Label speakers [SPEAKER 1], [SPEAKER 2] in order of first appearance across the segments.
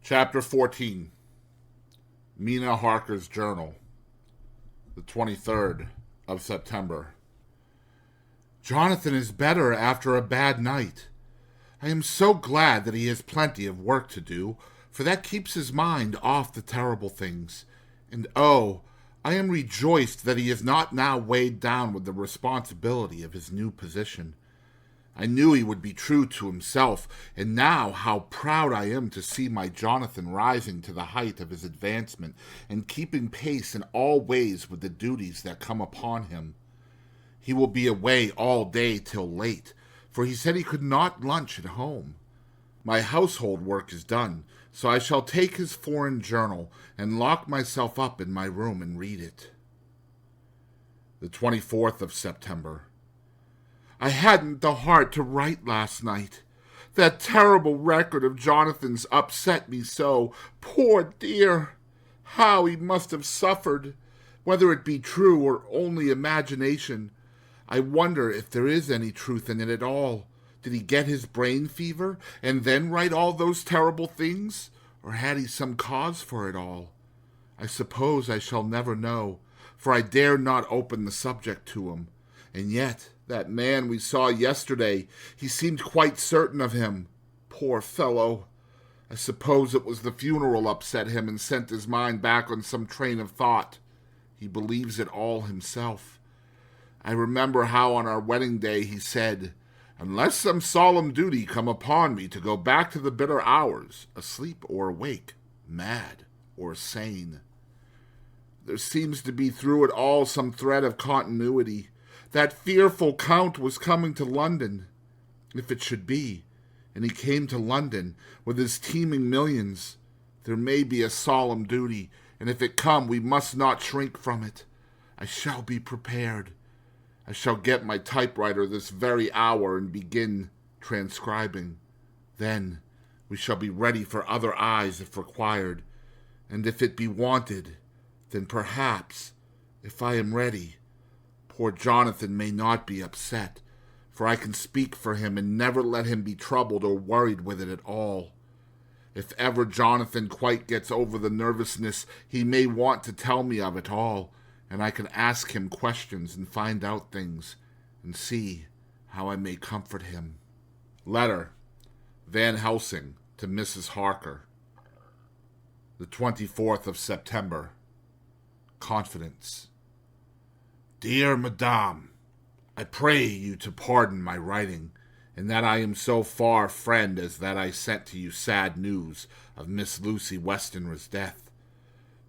[SPEAKER 1] Chapter 14. Mina Harker's Journal. The 23rd of September. Jonathan is better after a bad night. I am so glad that he has plenty of work to do, for that keeps his mind off the terrible things. And oh, I am rejoiced that he is not now weighed down with the responsibility of his new position. I knew he would be true to himself, and now how proud I am to see my Jonathan rising to the height of his advancement and keeping pace in all ways with the duties that come upon him. He will be away all day till late, for he said he could not lunch at home. My household work is done, so I shall take his foreign journal and lock myself up in my room and read it. The 24th of September. I hadn't the heart to write last night. That terrible record of Jonathan's upset me so. Poor dear! How he must have suffered, whether it be true or only imagination. I wonder if there is any truth in it at all. Did he get his brain fever and then write all those terrible things? Or had he some cause for it all? I suppose I shall never know, for I dare not open the subject to him. And yet, that man we saw yesterday, he seemed quite certain of him. Poor fellow! I suppose it was the funeral upset him and sent his mind back on some train of thought. He believes it all himself. I remember how on our wedding day he said, "Unless some solemn duty come upon me to go back to the bitter hours, asleep or awake, mad or sane." There seems to be through it all some thread of continuity. That fearful Count was coming to London, if it should be, and he came to London with his teeming millions. There may be a solemn duty, and if it come, we must not shrink from it. I shall be prepared. I shall get my typewriter this very hour and begin transcribing. Then we shall be ready for other eyes if required, and if it be wanted, then perhaps, if I am ready, poor Jonathan may not be upset, for I can speak for him and never let him be troubled or worried with it at all. If ever Jonathan quite gets over the nervousness, he may want to tell me of it all, and I can ask him questions and find out things, and see how I may comfort him. Letter, Van Helsing to Mrs. Harker. The 24th of September. Confidence. Dear Madame, I pray you to pardon my writing, and that I am so far friend as that I sent to you sad news of Miss Lucy Westenra's death.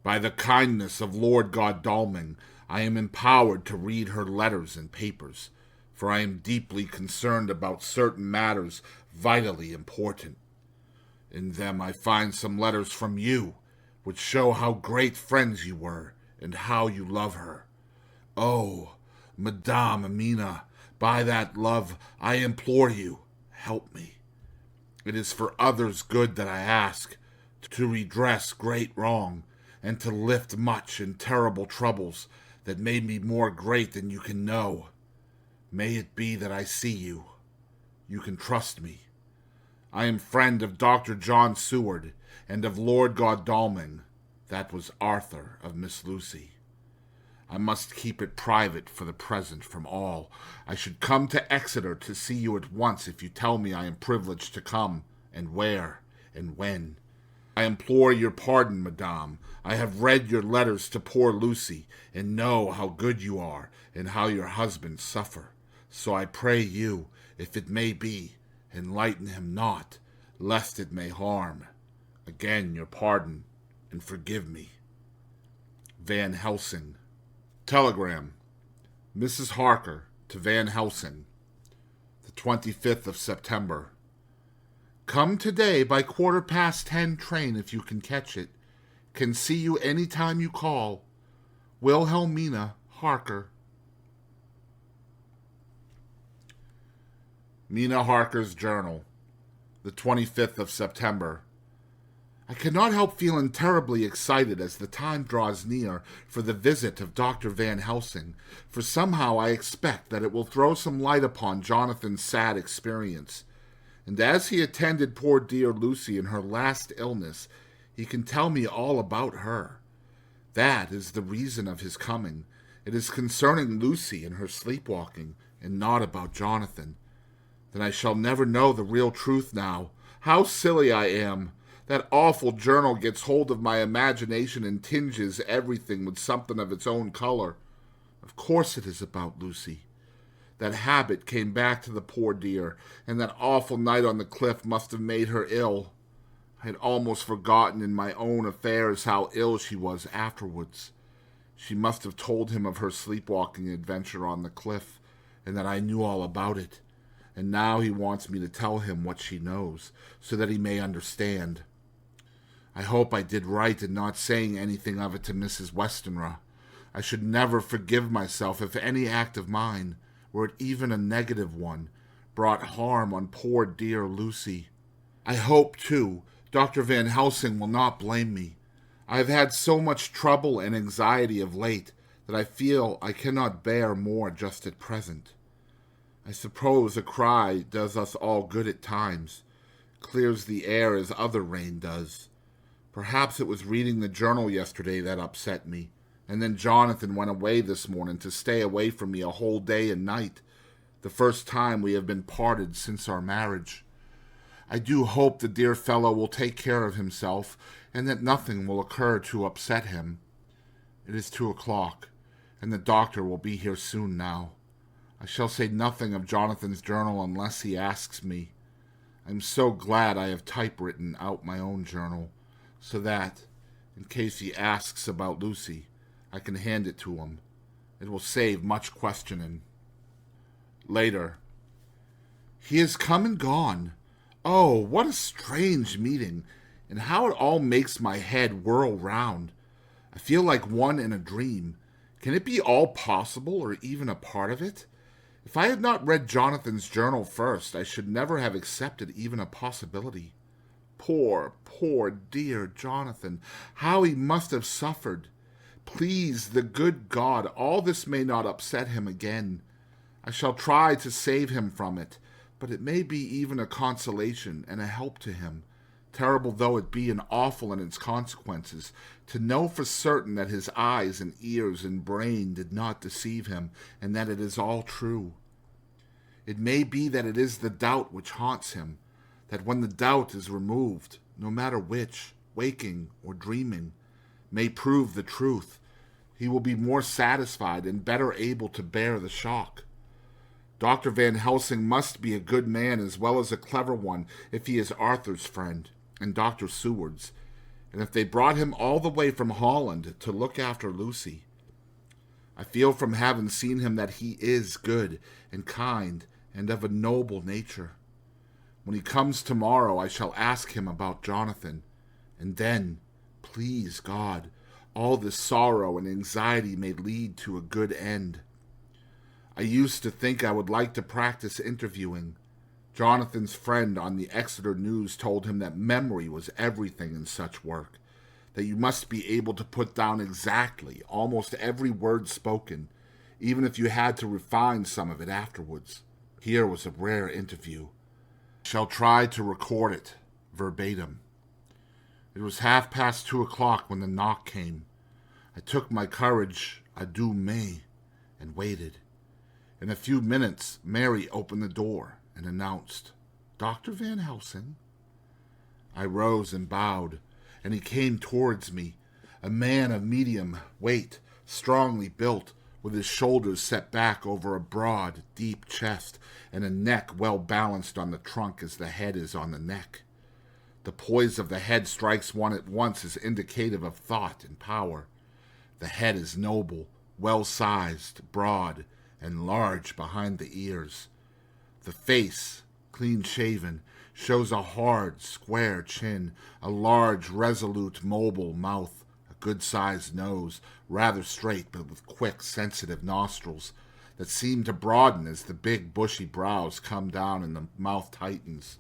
[SPEAKER 1] By the kindness of Lord Godalming, I am empowered to read her letters and papers, for I am deeply concerned about certain matters vitally important. In them I find some letters from you, which show how great friends you were, and how you love her. Oh, Madame Mina, by that love I implore you, help me. It is for others' good that I ask, to redress great wrong, and to lift much and terrible troubles that made me more great than you can know. May it be that I see you. You can trust me. I am friend of Dr. John Seward and of Lord Godalming. That was Arthur of Miss Lucy. I must keep it private for the present from all. I should come to Exeter to see you at once if you tell me I am privileged to come, and where, and when. I implore your pardon, Madame. I have read your letters to poor Lucy, and know how good you are, and how your husband suffer. So I pray you, if it may be, enlighten him not, lest it may harm. Again your pardon, and forgive me. Van Helsing. Telegram. Mrs. Harker to Van Helsing. The 25th of September. Come today by 10:15 train if you can catch it. Can see you any time you call. Wilhelmina Harker. Mina Harker's Journal. The 25th of September. I cannot help feeling terribly excited as the time draws near for the visit of Dr. Van Helsing, for somehow I expect that it will throw some light upon Jonathan's sad experience. And as he attended poor dear Lucy in her last illness, He can tell me all about her. That is the reason of his coming. It is concerning Lucy and her sleepwalking, and not about Jonathan. Then I shall never know the real truth now. How silly I am! That awful journal gets hold of my imagination and tinges everything with something of its own color. Of course it is about Lucy. That habit came back to the poor dear, and that awful night on the cliff must have made her ill. I had almost forgotten in my own affairs how ill she was afterwards. She must have told him of her sleepwalking adventure on the cliff, and that I knew all about it. And now he wants me to tell him what she knows, so that he may understand. I hope I did right in not saying anything of it to Mrs. Westenra. I should never forgive myself if any act of mine, were it even a negative one, brought harm on poor dear Lucy. I hope, too, Dr. Van Helsing will not blame me. I have had so much trouble and anxiety of late that I feel I cannot bear more just at present. I suppose a cry does us all good at times, clears the air as other rain does. Perhaps it was reading the journal yesterday that upset me, and then Jonathan went away this morning to stay away from me a whole day and night, the first time we have been parted since our marriage. I do hope the dear fellow will take care of himself, and that nothing will occur to upset him. It is 2:00, and the doctor will be here soon now. I shall say nothing of Jonathan's journal unless he asks me. I am so glad I have typewritten out my own journal, so that, in case he asks about Lucy, I can hand it to him. It will save much questioning. Later. He has come and gone. Oh, what a strange meeting, and how it all makes my head whirl round. I feel like one in a dream. Can it be all possible, or even a part of it? If I had not read Jonathan's journal first, I should never have accepted even a possibility. Poor, poor dear Jonathan, how he must have suffered. Please, the good God, all this may not upset him again. I shall try to save him from it, but it may be even a consolation and a help to him, terrible though it be and awful in its consequences, to know for certain that his eyes and ears and brain did not deceive him, and that it is all true. It may be that it is the doubt which haunts him, that when the doubt is removed, no matter which, waking or dreaming, may prove the truth, he will be more satisfied and better able to bear the shock. Dr. Van Helsing must be a good man as well as a clever one if he is Arthur's friend and Dr. Seward's, and if they brought him all the way from Holland to look after Lucy. I feel from having seen him that he is good and kind and of a noble nature. When he comes tomorrow, I shall ask him about Jonathan, and then, please God, all this sorrow and anxiety may lead to a good end. I used to think I would like to practice interviewing. Jonathan's friend on the Exeter News told him that memory was everything in such work, that you must be able to put down exactly almost every word spoken, even if you had to refine some of it afterwards. Here was a rare interview. I shall try to record it verbatim. It was 2:30 when the knock came. I took my courage à deux mains and waited. In a few minutes, Mary opened the door and announced, "Dr. Van Helsing?" I rose and bowed, and he came towards me, a man of medium weight, strongly built, with his shoulders set back over a broad, deep chest, and a neck well balanced on the trunk as the head is on the neck. The poise of the head strikes one at once as indicative of thought and power. The head is noble, well-sized, broad, and large behind the ears. The face, clean-shaven, shows a hard, square chin, a large, resolute, mobile mouth, a good-sized nose, rather straight but with quick, sensitive nostrils that seem to broaden as the big, bushy brows come down and the mouth tightens.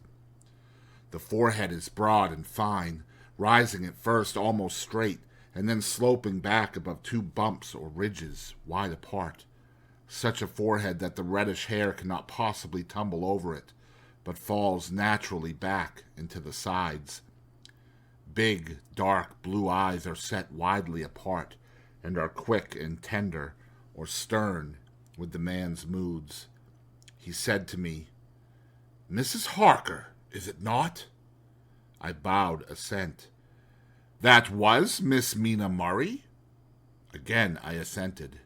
[SPEAKER 1] The forehead is broad and fine, rising at first almost straight, and then sloping back above two bumps or ridges wide apart. Such a forehead that the reddish hair cannot possibly tumble over it, but falls naturally back into the sides. big, dark blue eyes are set widely apart and are quick and tender or stern with the man's moods. He said to me, "Mrs. Harker, is it not?" I bowed assent. "That was Miss Mina Murray?" Again I assented.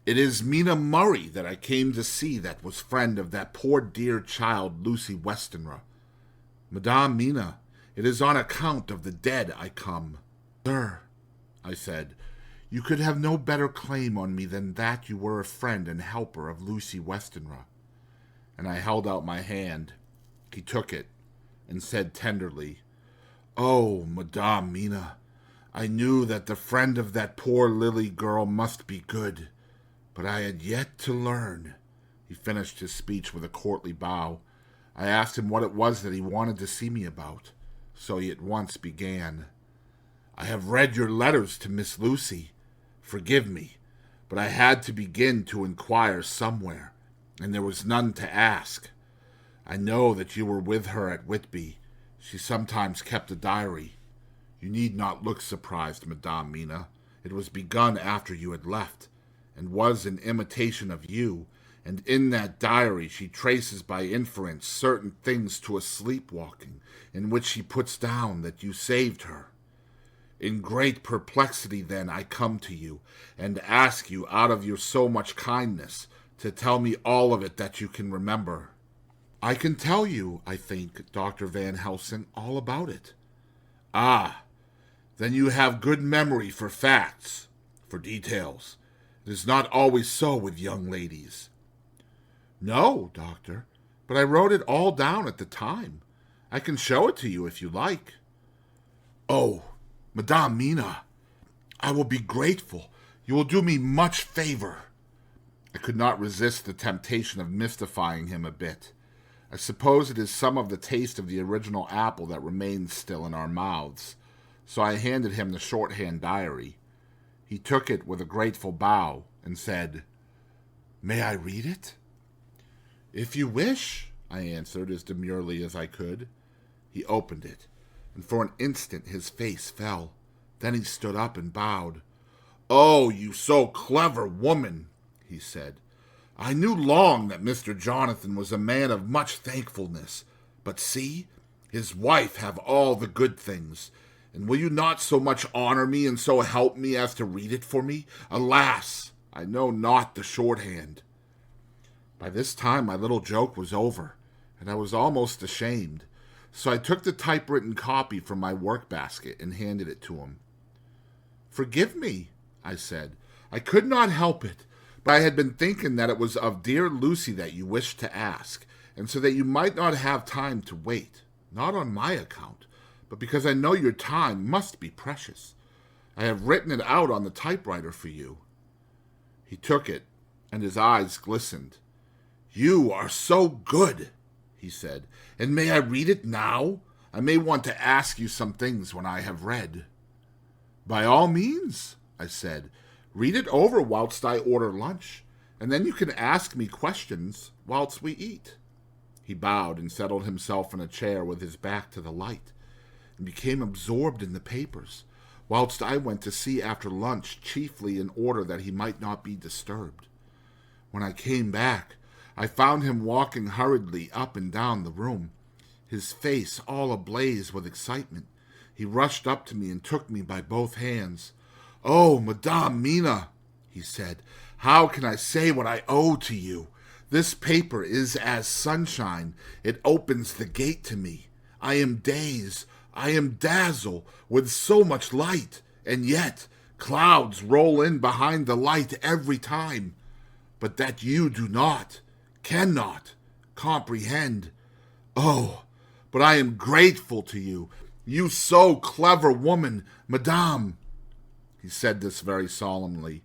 [SPEAKER 1] "It is Mina Murray that I came to see, that was friend of that poor dear child Lucy Westenra. Madame Mina, it is on account of the dead I come." "Sir," I said, "you could have no better claim on me than that you were a friend and helper of Lucy Westenra." And I held out my hand. He took it and said tenderly, "Oh, Madame Mina, I knew that the friend of that poor Lily girl must be good, but I had yet to learn." He finished his speech with a courtly bow. I asked him what it was that he wanted to see me about, so he at once began. "I have read your letters to Miss Lucy. Forgive me, but I had to begin to inquire somewhere, and there was none to ask. I know that you were with her at Whitby. She sometimes kept a diary. You need not look surprised, Madame Mina. It was begun after you had left, and was in imitation of you, and in that diary she traces by inference certain things to a sleepwalking, in which she puts down that you saved her. In great perplexity, then, I come to you, and ask you, out of your so much kindness, to tell me all of it that you can remember." "I can tell you, I think, Dr. Van Helsing, all about it." "Ah, then you have good memory for facts, for details. It is not always so with young ladies." "No, doctor, but I wrote it all down at the time. I can show it to you if you like." "Oh, Madame Mina, I will be grateful. You will do me much favor." I could not resist the temptation of mystifying him a bit. I suppose it is some of the taste of the original apple that remains still in our mouths. So I handed him the shorthand diary. He took it with a grateful bow and said, "May I read it?" "If you wish," I answered as demurely as I could. He opened it, and for an instant his face fell. Then he stood up and bowed. "Oh, you so clever woman," he said. "I knew long that Mr. Jonathan was a man of much thankfulness. But see, his wife have all the good things. And will you not so much honor me and so help me as to read it for me? Alas, I know not the shorthand." By this time my little joke was over, and I was almost ashamed. So I took the typewritten copy from my work-basket and handed it to him. "Forgive me," I said. "I could not help it. But I had been thinking that it was of dear Lucy that you wished to ask, and so that you might not have time to wait, not on my account, but because I know your time must be precious. I have written it out on the typewriter for you." He took it, and his eyes glistened. "You are so good," he said. "And may I read it now? I may want to ask you some things when I have read." "By all means," I said. "Read it over whilst I order lunch, and then you can ask me questions whilst we eat." He bowed and settled himself in a chair with his back to the light, and became absorbed in the papers, whilst I went to see after lunch, chiefly in order that he might not be disturbed. When I came back, I found him walking hurriedly up and down the room, his face all ablaze with excitement. He rushed up to me and took me by both hands. "Oh, Madame Mina," he said, "how can I say what I owe to you? This paper is as sunshine. It opens the gate to me. I am dazed, I am dazzled with so much light, and yet clouds roll in behind the light every time. But that you do not, cannot comprehend. Oh, but I am grateful to you, you so clever woman, Madame." He said this very solemnly.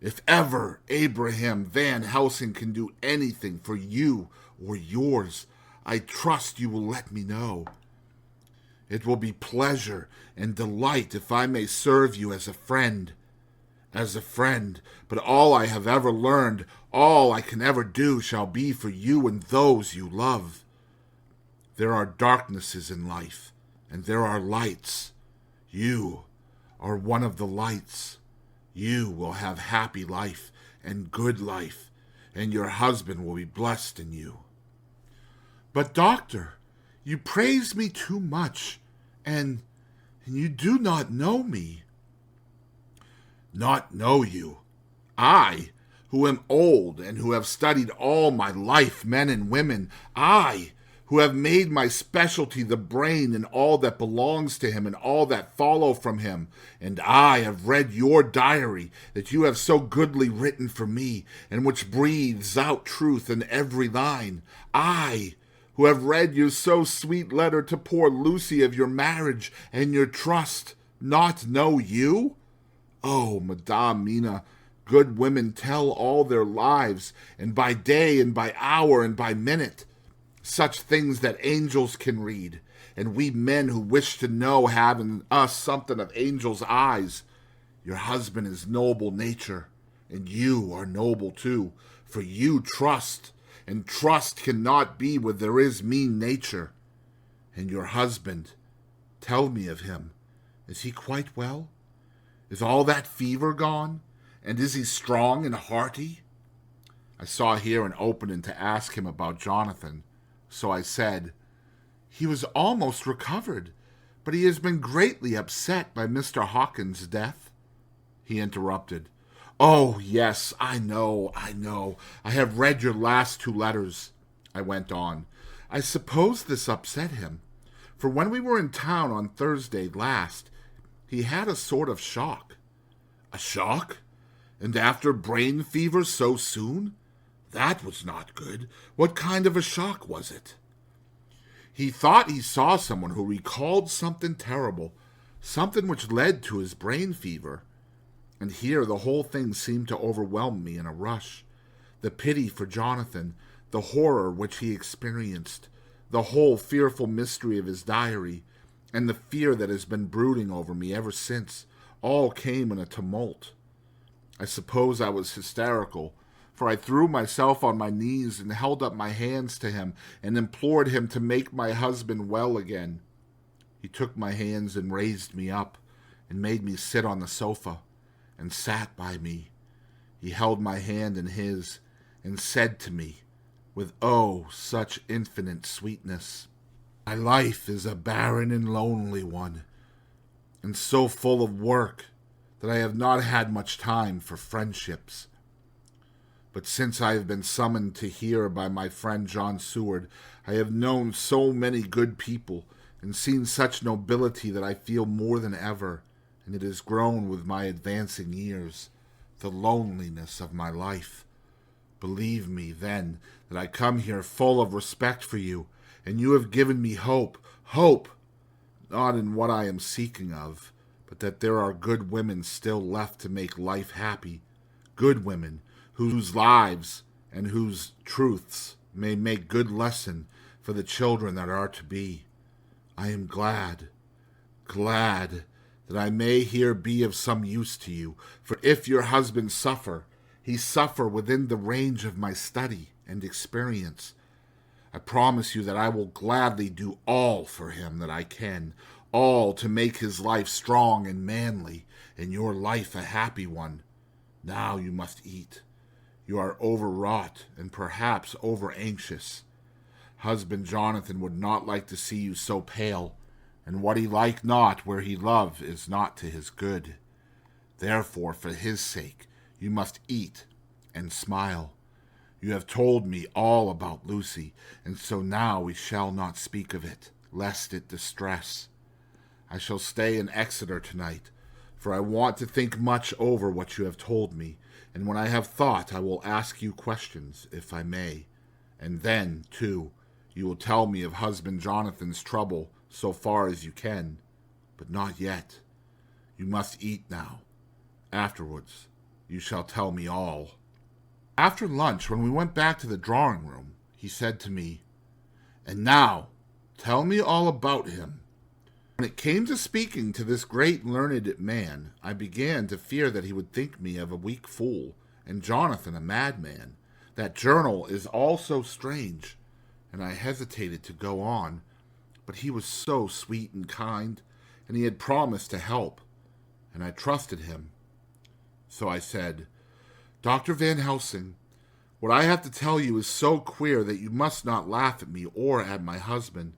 [SPEAKER 1] "If ever Abraham Van Helsing can do anything for you or yours, I trust you will let me know. It will be pleasure and delight if I may serve you as a friend. But all I have ever learned, all I can ever do, shall be for you and those you love. There are darknesses in life, and there are lights. You are one of the lights. You will have happy life and good life, and your husband will be blessed in you." "But, doctor, you praise me too much, and you do not know me." "Not know you? I, who am old and who have studied all my life men and women, I, who have made my specialty the brain and all that belongs to him and all that follow from him, and I have read your diary that you have so goodly written for me, and which breathes out truth in every line. I, who have read your so sweet letter to poor Lucy of your marriage and your trust, not know you? Oh, Madame Mina, good women tell all their lives, and by day and by hour and by minute, such things that angels can read, and we men who wish to know have in us something of angels' eyes. Your husband is noble nature, and you are noble too, for you trust, and trust cannot be where there is mean nature. And your husband, tell me of him. Is he quite well? Is all that fever gone? And is he strong and hearty?" I saw here an opening to ask him about Jonathan, so I said, "He was almost recovered, but he has been greatly upset by Mr. Hawkins' death." He interrupted, "Oh, yes, I know. I have read your last 2 letters." I went on, "I suppose this upset him, for when we were in town on Thursday last, he had a sort of shock." "A shock? And after brain fever so soon? That was not good. What kind of a shock was it?" "He thought he saw someone who recalled something terrible, something which led to his brain fever." And here the whole thing seemed to overwhelm me in a rush. The pity for Jonathan, the horror which he experienced, the whole fearful mystery of his diary, and the fear that has been brooding over me ever since, all came in a tumult. I suppose I was hysterical, for I threw myself on my knees and held up my hands to him and implored him to make my husband well again. He took my hands and raised me up and made me sit on the sofa and sat by me. He held my hand in his and said to me, with oh, such infinite sweetness, "My life is a barren and lonely one, and so full of work that I have not had much time for friendships. But since I have been summoned to here by my friend John Seward, I have known so many good people and seen such nobility that I feel more than ever, and it has grown with my advancing years, the loneliness of my life. Believe me, then, that I come here full of respect for you, and you have given me hope, not in what I am seeking of, but that there are good women still left to make life happy, good women whose lives and whose truths may make good lesson for the children that are to be. I am glad that I may here be of some use to you, for if your husband suffer, he suffer within the range of my study and experience. I promise you that I will gladly do all for him that I can, all to make his life strong and manly, and your life a happy one. Now you must eat. You are overwrought and perhaps over-anxious. Husband Jonathan would not like to see you so pale, and what he like not where he love is not to his good. Therefore, for his sake, you must eat and smile. You have told me all about Lucy, and so now we shall not speak of it, lest it distress. I shall stay in Exeter tonight, for I want to think much over what you have told me, and when I have thought I will ask you questions, if I may. And then, too, you will tell me of husband Jonathan's trouble so far as you can, but not yet. You must eat now. Afterwards, you shall tell me all." After lunch, when we went back to the drawing room, he said to me, "And now, tell me all about him." When it came to speaking to this great learned man, I began to fear that he would think me of a weak fool, and Jonathan a madman. That journal is all so strange, and I hesitated to go on, but he was so sweet and kind, and he had promised to help, and I trusted him. So I said, Dr. Van Helsing, what I have to tell you is so queer that you must not laugh at me or at my husband.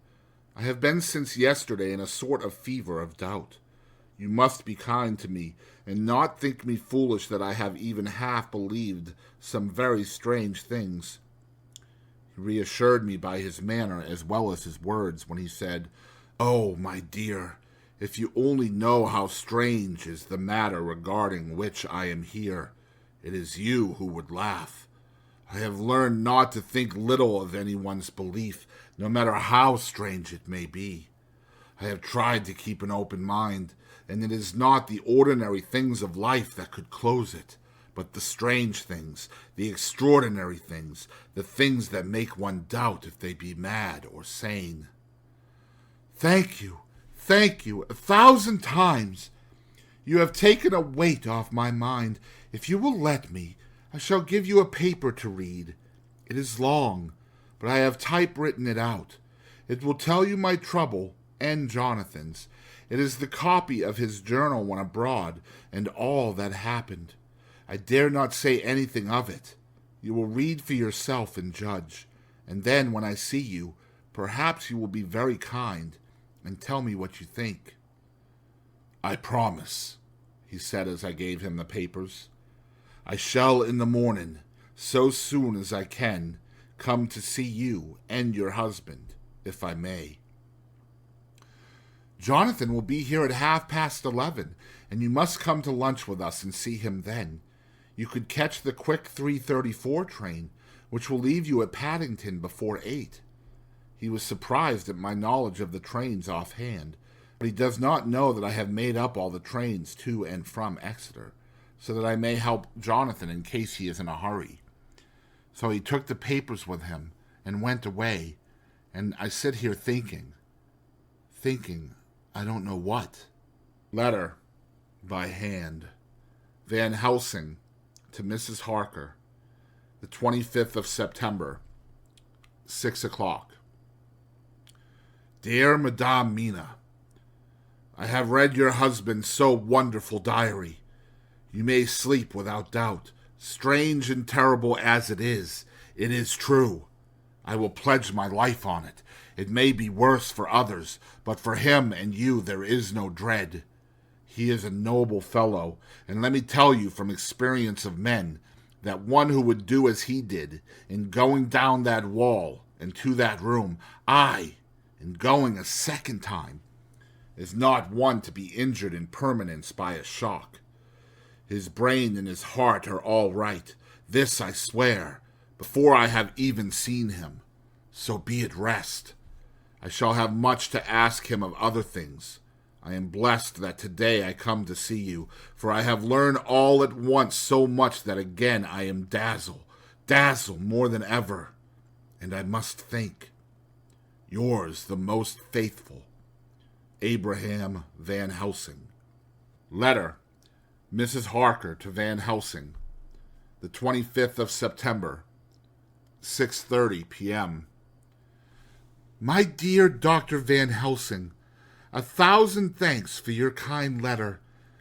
[SPEAKER 1] I have been since yesterday in a sort of fever of doubt. You must be kind to me, and not think me foolish that I have even half believed some very strange things. He reassured me by his manner as well as his words when he said, Oh, my dear, if you only know how strange is the matter regarding which I am here, it is you who would laugh. I have learned not to think little of anyone's belief, no matter how strange it may be. I have tried to keep an open mind, and it is not the ordinary things of life that could close it, but the strange things, the extraordinary things, the things that make one doubt if they be mad or sane. Thank you, 1,000 times. You have taken a weight off my mind. If you will let me, I shall give you a paper to read. It is long, but I have typewritten it out. It will tell you my trouble and Jonathan's. It is the copy of his journal when abroad, and all that happened. I dare not say anything of it. You will read for yourself and judge, and then when I see you, perhaps you will be very kind, and tell me what you think. I promise, he said as I gave him the papers. I shall in the morning, so soon as I can, come to see you and your husband, if I may. Jonathan will be here at 11:30, and you must come to lunch with us and see him then. You could catch the quick 3:34 train, which will leave you at Paddington before 8. He was surprised at my knowledge of the trains offhand, but he does not know that I have made up all the trains to and from Exeter, so that I may help Jonathan in case he is in a hurry. So he took the papers with him and went away, and I sit here thinking, I don't know what. Letter by hand. Van Helsing to Mrs. Harker, the 25th of September, 6 o'clock. Dear Madame Mina, I have read your husband's so wonderful diary. You may sleep without doubt. Strange and terrible as it is true. I will pledge my life on it. It may be worse for others, but for him and you there is no dread. He is a noble fellow, and let me tell you from experience of men, that one who would do as he did, in going down that wall and to that room, aye, in going a second time, is not one to be injured in permanence by a shock. His brain and his heart are all right, this I swear, before I have even seen him. So be at rest. I shall have much to ask him of other things. I am blessed that today I come to see you, for I have learned all at once so much that again I am dazzled more than ever. And I must think. Yours the most faithful, Abraham Van Helsing. Letter, Mrs. Harker to Van Helsing, the 25th of September, 6:30 p.m. My dear Dr. Van Helsing, 1,000 thanks for your kind letter,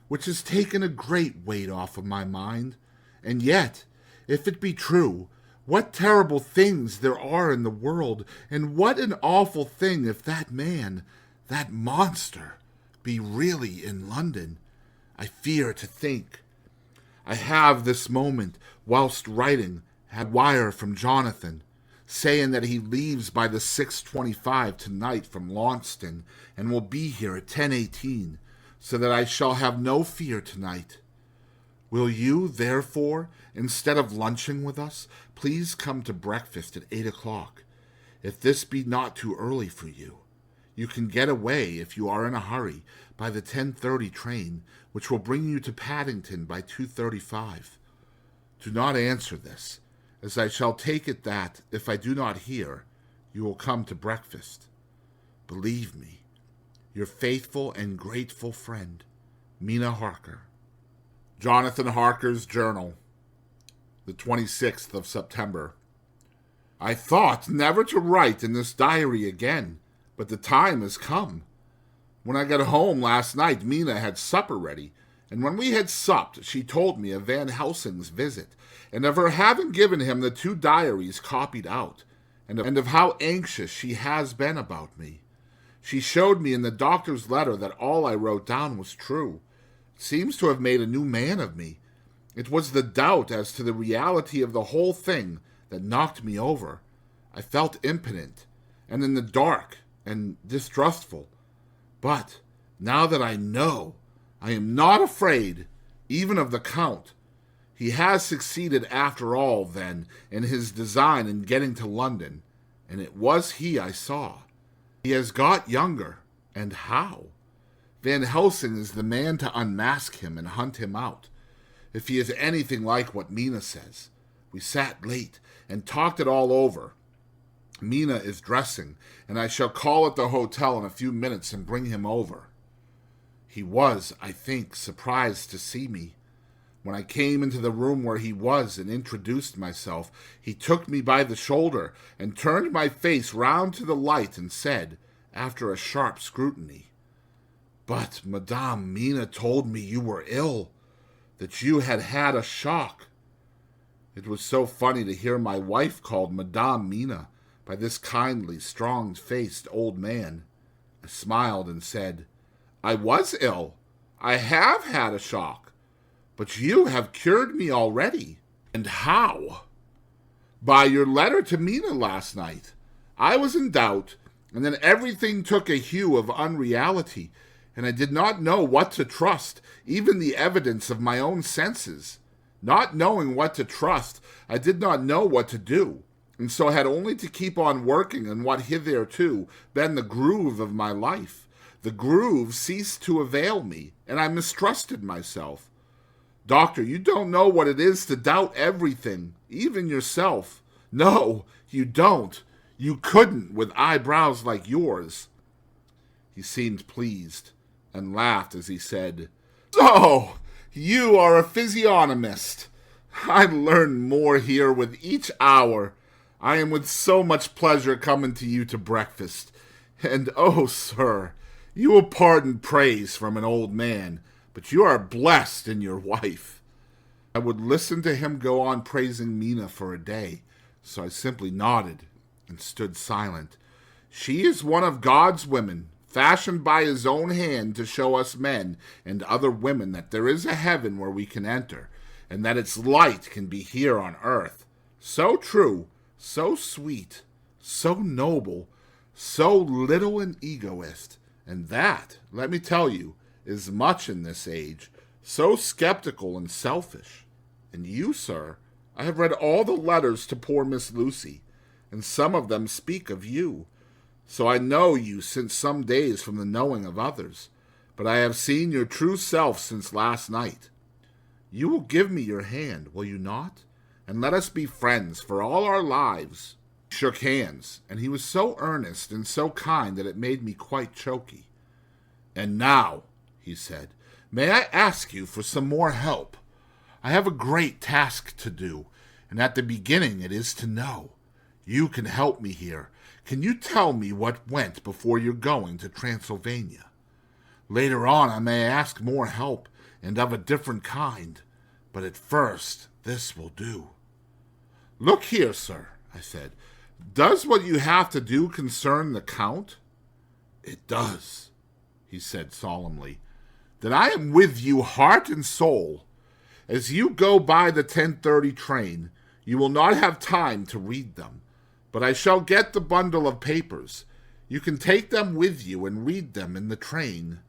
[SPEAKER 1] which has taken a great weight off of my mind. And yet, if it be true, what terrible things there are in the world, and what an awful thing if that man, that monster, be really in London. I fear to think. I have this moment, whilst writing, had a wire from Jonathan, saying that he leaves by the 6:25 tonight from Launceston, and will be here at 10:18, so that I shall have no fear tonight. Will you, therefore, instead of lunching with us, please come to breakfast at 8 o'clock, if this be not too early for you? You can get away, if you are in a hurry, by the 10:30 train, which will bring you to Paddington by 2:35. Do not answer this, as I shall take it that, if I do not hear, you will come to breakfast. Believe me, your faithful and grateful friend, Mina Harker. Jonathan Harker's Journal, the 26th of September. I thought never to write in this diary again. but the time has come. When I got home last night, Mina had supper ready, and when we had supped, she told me of Van Helsing's visit, and of her having given him the 2 diaries copied out, and of how anxious she has been about me. She showed me in the doctor's letter that all I wrote down was true. It seems to have made a new man of me. It was the doubt as to the reality of the whole thing that knocked me over. I felt impotent, and in the dark, and distrustful. But now that I know, I am not afraid, even of the Count. He has succeeded after all, then, in his design in getting to London, and it was he I saw. He has got younger, and how? Van Helsing is the man to unmask him and hunt him out, if he is anything like what Mina says. We sat late and talked it all over. Mina is dressing, and I shall call at the hotel in a few minutes and bring him over. He was, I think, surprised to see me. When I came into the room where he was and introduced myself, he took me by the shoulder and turned my face round to the light and said, after a sharp scrutiny, "But Madame Mina told me you were ill, that you had had a shock." It was so funny to hear my wife called Madame Mina by this kindly, strong-faced old man. I smiled and said, "I was ill. I have had a shock. But you have cured me already." "And how?" "By your letter to Mina last night. I was in doubt, and then everything took a hue of unreality, and I did not know what to trust, even the evidence of my own senses. Not knowing what to trust, I did not know what to do, and so had only to keep on working in what hitherto been the groove of my life. The groove ceased to avail me, and I mistrusted myself. Doctor, you don't know what it is to doubt everything, even yourself. No, you don't. You couldn't with eyebrows like yours." He seemed pleased, and laughed as he said, "So, you are a physiognomist. I learn more here with each hour. I am with so much pleasure coming to you to breakfast. And, oh, sir, you will pardon praise from an old man, but you are blessed in your wife." I would listen to him go on praising Mina for a day, so I simply nodded and stood silent. She is one of God's women, fashioned by his own hand to show us men and other women that there is a heaven where we can enter, and that its light can be here on earth. So true, so sweet, so noble, so little an egoist, and that, let me tell you, is much in this age, so skeptical and selfish. And you, sir, I have read all the letters to poor Miss Lucy, and some of them speak of you. So I know you since some days from the knowing of others, but I have seen your true self since last night. You will give me your hand, will you not? And let us be friends for all our lives." He shook hands, and he was so earnest and so kind that it made me quite choky. "And now," he said, "may I ask you for some more help? I have a great task to do, and at the beginning it is to know. You can help me here. Can you tell me what went before your going to Transylvania? Later on I may ask more help, and of a different kind, but at first this will do." "Look here, sir," I said, "does what you have to do concern the Count?" "It does," he said solemnly. "Then I am with you heart and soul. As you go by the 10:30 train, you will not have time to read them, but I shall get the bundle of papers. You can take them with you and read them in the train."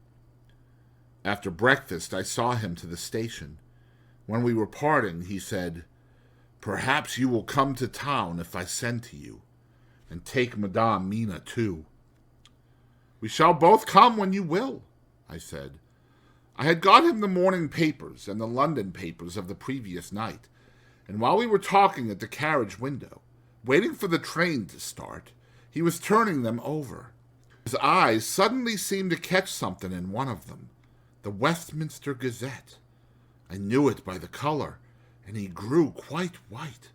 [SPEAKER 1] After breakfast, I saw him to the station. When we were parting, he said, "Perhaps you will come to town if I send to you, and take Madame Mina too." "We shall both come when you will," I said. I had got him the morning papers and the London papers of the previous night, and while we were talking at the carriage window, waiting for the train to start, he was turning them over. His eyes suddenly seemed to catch something in one of them, the Westminster Gazette. I knew it by the color, and he grew quite white.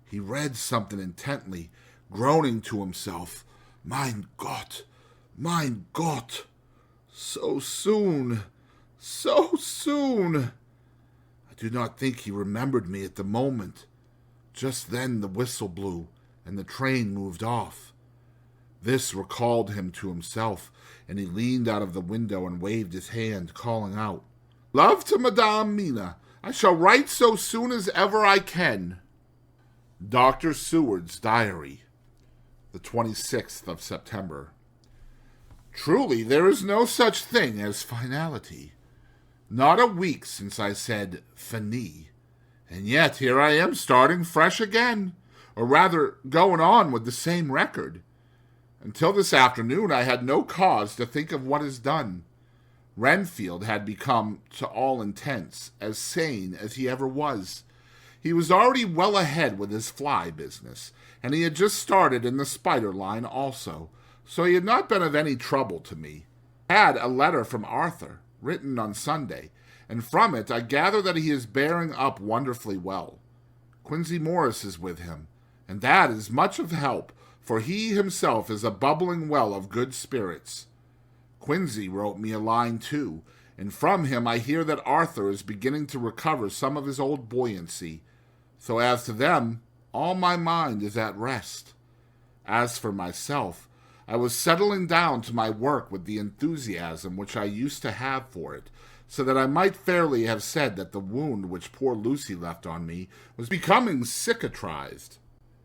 [SPEAKER 1] He read something intently, groaning to himself, "Mein Gott, Mein Gott! So soon! So soon! I do not think he remembered me at the moment. Just then the whistle blew, and the train moved off. This recalled him to himself, and he leaned out of the window and waved his hand, calling out, "Love to Madame Mina. I shall write so soon as ever I can." Dr. Seward's Diary, the 26th of September. Truly, there is no such thing as finality. Not a week since I said "fini," and yet here I am starting fresh again, or rather going on with the same record. Until this afternoon I had no cause to think of what is done. Renfield had become, to all intents, as sane as he ever was. He was already well ahead with his fly business, and he had just started in the spider line also, so he had not been of any trouble to me. I had a letter from Arthur, written on Sunday, and from it I gather that he is bearing up wonderfully well. Quincey Morris is with him, and that is much of help, for he himself is a bubbling well of good spirits. Quincey wrote me a line too, and from him I hear that Arthur is beginning to recover some of his old buoyancy. So as to them, all my mind is at rest. As for myself, I was settling down to my work with the enthusiasm which I used to have for it, so that I might fairly have said that the wound which poor Lucy left on me was becoming cicatrized.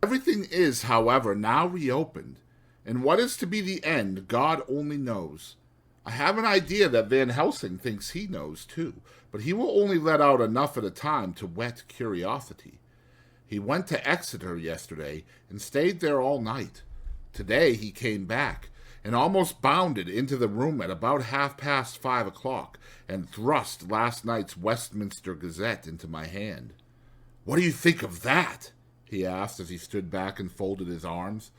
[SPEAKER 1] Everything is, however, now reopened, and what is to be the end, God only knows. I have an idea that Van Helsing thinks he knows, too, but he will only let out enough at a time to whet curiosity. He went to Exeter yesterday and stayed there all night. Today he came back and almost bounded into the room at about 5:30 and thrust last night's Westminster Gazette into my hand. "What do you think of that?" he asked as he stood back and folded his arms.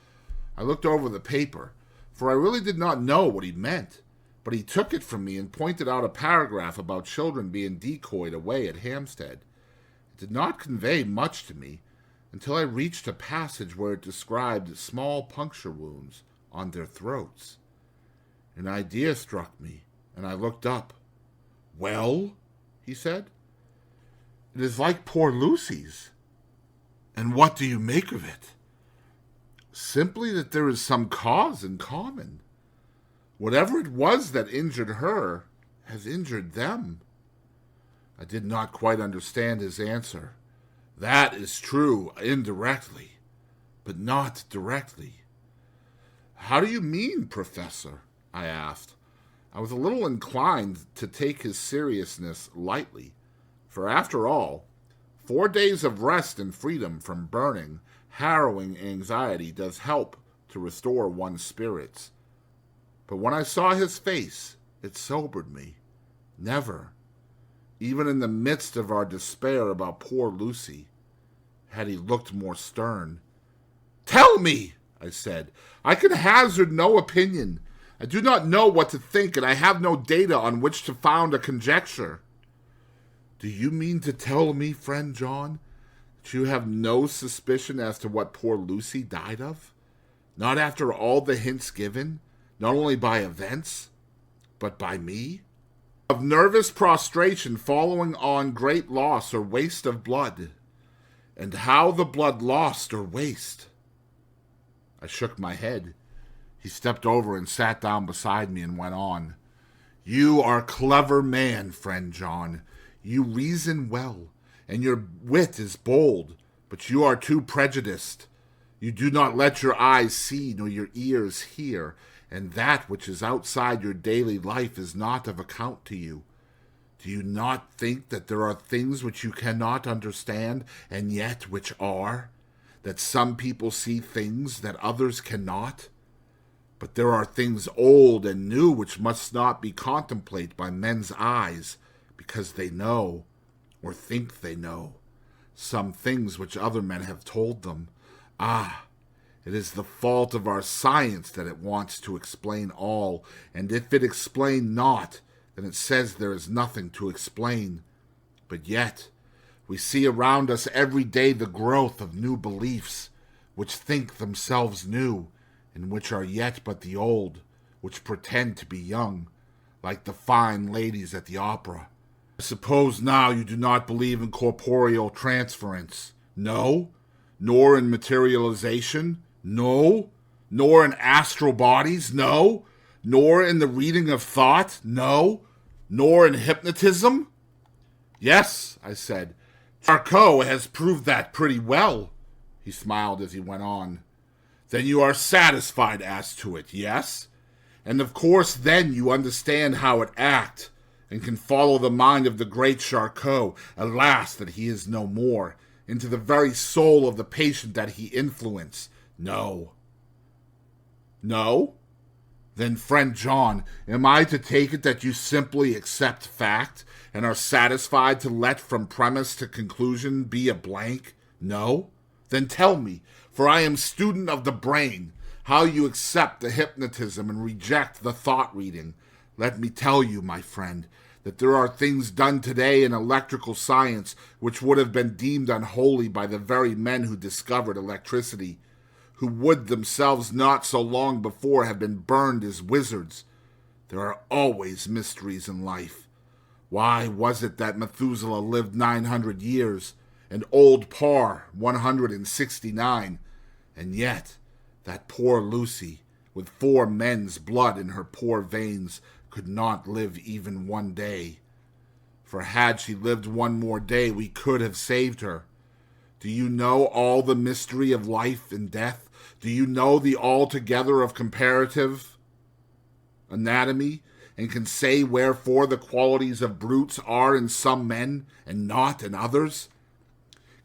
[SPEAKER 1] I looked over the paper, for I really did not know what he meant, but he took it from me and pointed out a paragraph about children being decoyed away at Hampstead. It did not convey much to me until I reached a passage where it described small puncture wounds on their throats. An idea struck me, and I looked up. "Well?" he said. "It is like poor Lucy's." "And what do you make of it?" "Simply that there is some cause in common. Whatever it was that injured her has injured them." I did not quite understand his answer. "That is true indirectly, but not directly." "How do you mean, Professor?" I asked. I was a little inclined to take his seriousness lightly, for after all, 4 days of rest and freedom from burning, harrowing anxiety does help to restore one's spirits. But when I saw his face, it sobered me. Never, even in the midst of our despair about poor Lucy, had he looked more stern. "Tell me," I said. "I can hazard no opinion. I do not know what to think, and I have no data on which to found a conjecture." "Do you mean to tell me, friend John, that you have no suspicion as to what poor Lucy died of? Not after all the hints given, not only by events, but by me? Of nervous prostration following on great loss or waste of blood, and how the blood lost or waste?" I shook my head. He stepped over and sat down beside me and went on. "You are a clever man, friend John. You reason well, and your wit is bold, but you are too prejudiced. You do not let your eyes see nor your ears hear, and that which is outside your daily life is not of account to you. Do you not think that there are things which you cannot understand, and yet which are? That some people see things that others cannot? But there are things old and new which must not be contemplated by men's eyes, because they know, or think they know, some things which other men have told them. Ah, it is the fault of our science that it wants to explain all, and if it explain not, then it says there is nothing to explain. But yet, we see around us every day the growth of new beliefs, which think themselves new, and which are yet but the old, which pretend to be young, like the fine ladies at the opera. I suppose now you do not believe in corporeal transference. No? Nor in materialization? No? Nor in astral bodies? No? Nor in the reading of thought? No? Nor in hypnotism? Yes, I said. Charcot has proved that pretty well. He smiled as he went on. Then you are satisfied as to it, yes? And of course then you understand how it acts, and can follow the mind of the great Charcot, alas that he is no more, into the very soul of the patient that he influenced. No. No? Then, friend John, am I to take it that you simply accept fact, and are satisfied to let from premise to conclusion be a blank? No? Then tell me, for I am student of the brain, how you accept the hypnotism and reject the thought reading. Let me tell you, my friend, that there are things done today in electrical science which would have been deemed unholy by the very men who discovered electricity, who would themselves not so long before have been burned as wizards. There are always mysteries in life. Why was it that Methuselah lived 900 years, and old Parr 169, and yet that poor Lucy, with 4 men's blood in her poor veins, could not live even 1 day? For had she lived 1 more day, we could have saved her. Do you know all the mystery of life and death? Do you know the altogether of comparative anatomy, and can say wherefore the qualities of brutes are in some men, and not in others?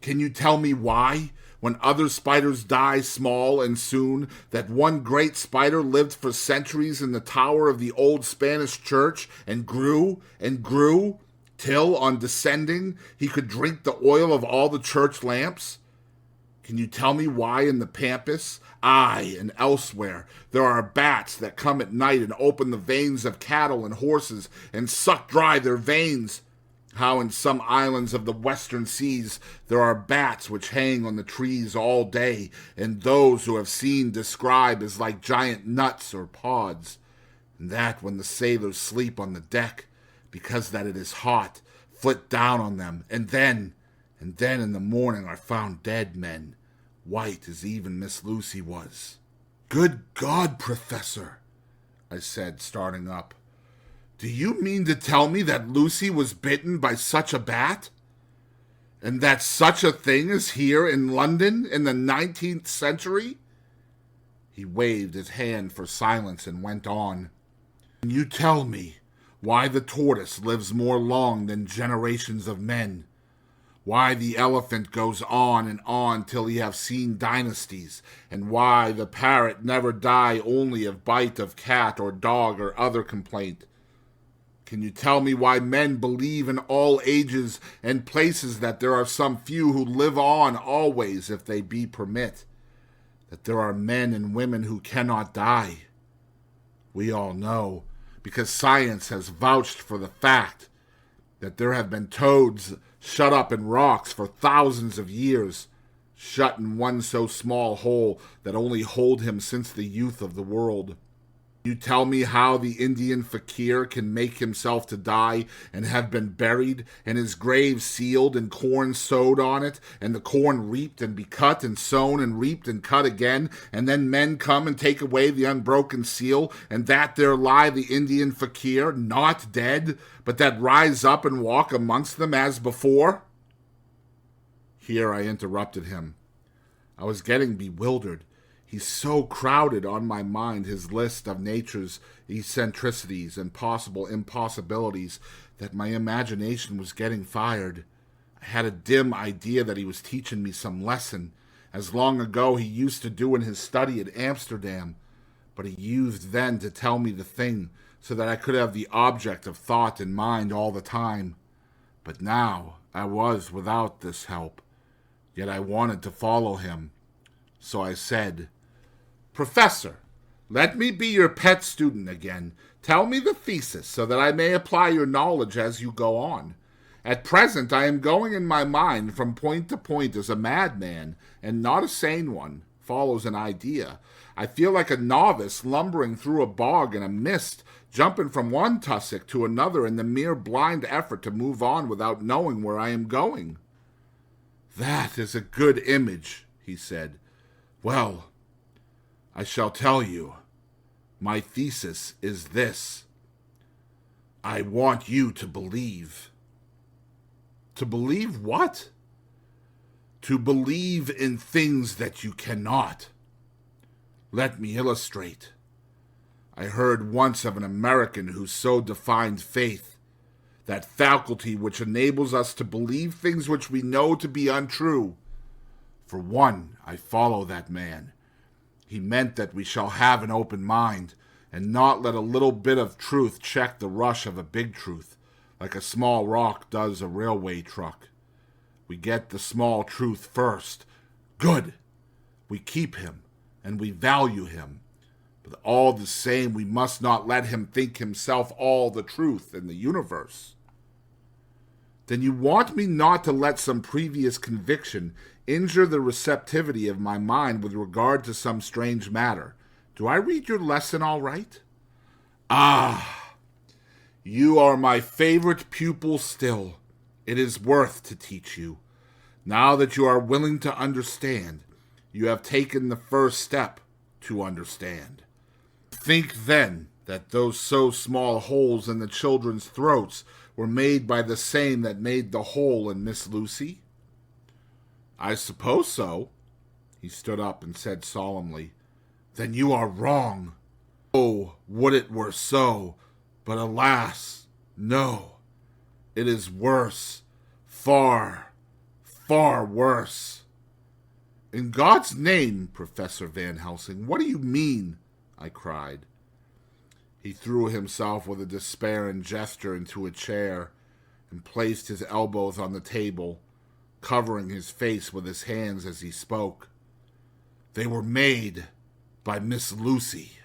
[SPEAKER 1] Can you tell me why, when other spiders die small and soon, that one great spider lived for centuries in the tower of the old Spanish church, and grew, till, on descending, he could drink the oil of all the church lamps? Can you tell me why in the Pampas, aye, and elsewhere, there are bats that come at night and open the veins of cattle and horses, and suck dry their veins? How in some islands of the western seas there are bats which hang on the trees all day, and those who have seen describe as like giant nuts or pods, and that when the sailors sleep on the deck, because that it is hot, flit down on them, and then in the morning are found dead men, white as even Miss Lucy was. Good God, Professor, I said, starting up. Do you mean to tell me that Lucy was bitten by such a bat? And that such a thing is here in London in the 19th century? He waved his hand for silence and went on. Can you tell me why the tortoise lives more long than generations of men? Why the elephant goes on and on till he have seen dynasties, and why the parrot never die only of bite of cat or dog or other complaint? Can you tell me why men believe in all ages and places that there are some few who live on always if they be permit? That there are men and women who cannot die? We all know, because science has vouched for the fact, that there have been toads shut up in rocks for thousands of years, shut in one so small hole that only hold him since the youth of the world. You tell me how the Indian fakir can make himself to die and have been buried, and his grave sealed and corn sowed on it, and the corn reaped and be cut and sown and reaped and cut again, and then men come and take away the unbroken seal, and that there lie the Indian fakir, not dead, but that rise up and walk amongst them as before? Here I interrupted him. I was getting bewildered. He's so crowded on my mind, his list of nature's eccentricities and possible impossibilities, that my imagination was getting fired. I had a dim idea that he was teaching me some lesson, as long ago he used to do in his study at Amsterdam, but he used then to tell me the thing, so that I could have the object of thought in mind all the time. But now I was without this help, yet I wanted to follow him. So I said, Professor, let me be your pet student again. Tell me the thesis so that I may apply your knowledge as you go on. At present I am going in my mind from point to point as a madman, and not a sane one, follows an idea. I feel like a novice lumbering through a bog in a mist, jumping from one tussock to another in the mere blind effort to move on without knowing where I am going." "That is a good image," he said. "Well, I shall tell you. My thesis is this. I want you to believe." "To believe what?" "To believe in things that you cannot. Let me illustrate. I heard once of an American who so defined faith, that faculty which enables us to believe things which we know to be untrue. For one, I follow that man. He meant that we shall have an open mind, and not let a little bit of truth check the rush of a big truth, like a small rock does a railway truck. We get the small truth first. Good! We keep him, and we value him. But all the same, we must not let him think himself all the truth in the universe." "Then you want me not to let some previous conviction injure the receptivity of my mind with regard to some strange matter. Do I read your lesson all right?" "Ah, you are my favorite pupil still. It is worth to teach you. Now that you are willing to understand, you have taken the first step to understand. Think then that those so small holes in the children's throats were made by the same that made the hole in Miss Lucy?" "I suppose so." He stood up and said solemnly, "Then you are wrong. Oh, would it were so, but alas, no. It is worse, far, far worse." "In God's name, Professor Van Helsing, what do you mean?" I cried. He threw himself with a despairing gesture into a chair and placed his elbows on the table, covering his face with his hands as he spoke. "They were made by Miss Lucy."